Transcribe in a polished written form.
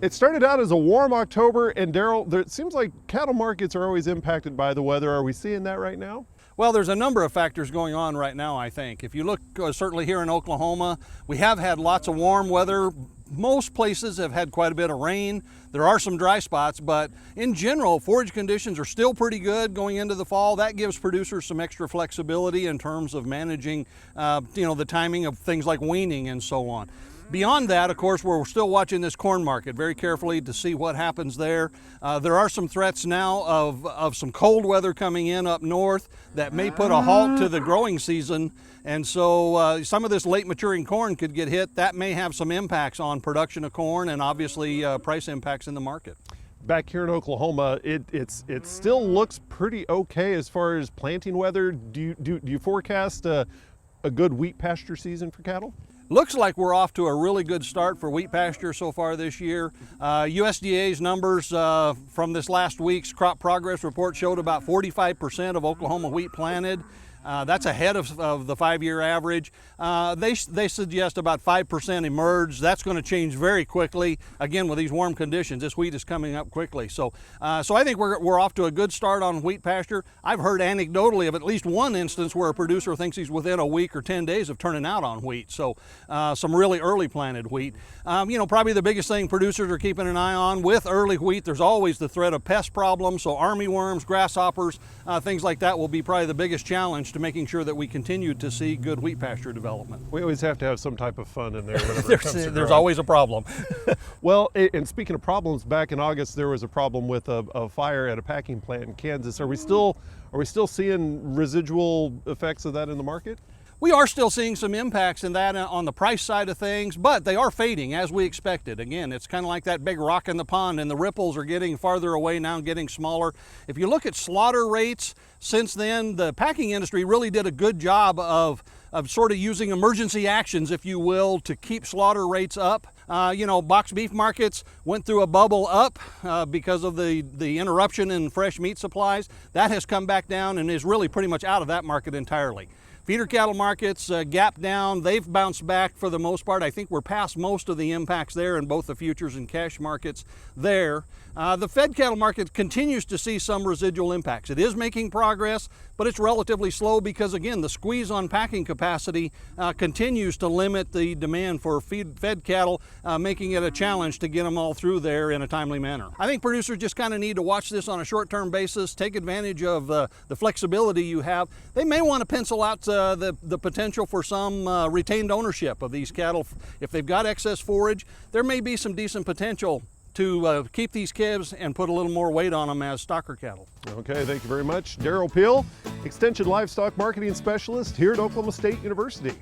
It started out as a warm October, and Derrell, it seems like cattle markets are always impacted by the weather. Are we seeing that right now? Well, there's a number of factors going on right now, I think. If you look, certainly here in Oklahoma, we have had lots of warm weather. Most places have had quite a bit of rain. There are some dry spots, but in general, forage conditions are still pretty good going into the fall. That gives producers some extra flexibility in terms of managing, the timing of things like weaning and so on. Beyond that, of course, we're still watching this corn market very carefully to see what happens there. There are some threats now of some cold weather coming in up north that may put a halt to the growing season. And so some of this late maturing corn could get hit. That may have some impacts on production of corn and obviously price impacts in the market. Back here in Oklahoma, it still looks pretty okay as far as planting weather. Do you forecast a good wheat pasture season for cattle? Looks like we're off to a really good start for wheat pasture so far this year. USDA's numbers from this last week's crop progress report showed about 45% of Oklahoma wheat planted. That's ahead of the 5-year average. They suggest about 5% emerge. That's going to change very quickly. Again, with these warm conditions, this wheat is coming up quickly. So I think we're off to a good start on wheat pasture. I've heard anecdotally of at least one instance where a producer thinks he's within a week or 10 days of turning out on wheat. So some really early planted wheat. Probably the biggest thing producers are keeping an eye on with early wheat, there's always the threat of pest problems. So armyworms, grasshoppers, things like that will be probably the biggest challenge to making sure that we continue to see good wheat pasture development. We always have to have some type of fun in there whenever it comes to there's always a problem. Well, and speaking of problems, back in August there was a problem with a fire at a packing plant in Kansas. Are we still seeing residual effects of that in the market? We are still seeing some impacts in that on the price side of things, but they are fading as we expected. Again, it's kind of like that big rock in the pond, and the ripples are getting farther away now and getting smaller. If you look at slaughter rates since then, the packing industry really did a good job of sort of using emergency actions, if you will, to keep slaughter rates up. Box beef markets went through a bubble up because of the interruption in fresh meat supplies. That has come back down and is really pretty much out of that market entirely. Feeder cattle markets gap down. They've bounced back for the most part. I think we're past most of the impacts there in both the futures and cash markets there. The fed cattle market continues to see some residual impacts. It is making progress, but it's relatively slow because, again, the squeeze on packing capacity continues to limit the demand for fed cattle, making it a challenge to get them all through there in a timely manner. I think producers just kind of need to watch this on a short-term basis, take advantage of the flexibility you have. They may want to pencil out the potential for some retained ownership of these cattle. If they've got excess forage, there may be some decent potential to keep these calves and put a little more weight on them as stocker cattle. Okay, thank you very much. Derrell Peel, Extension Livestock Marketing Specialist here at Oklahoma State University.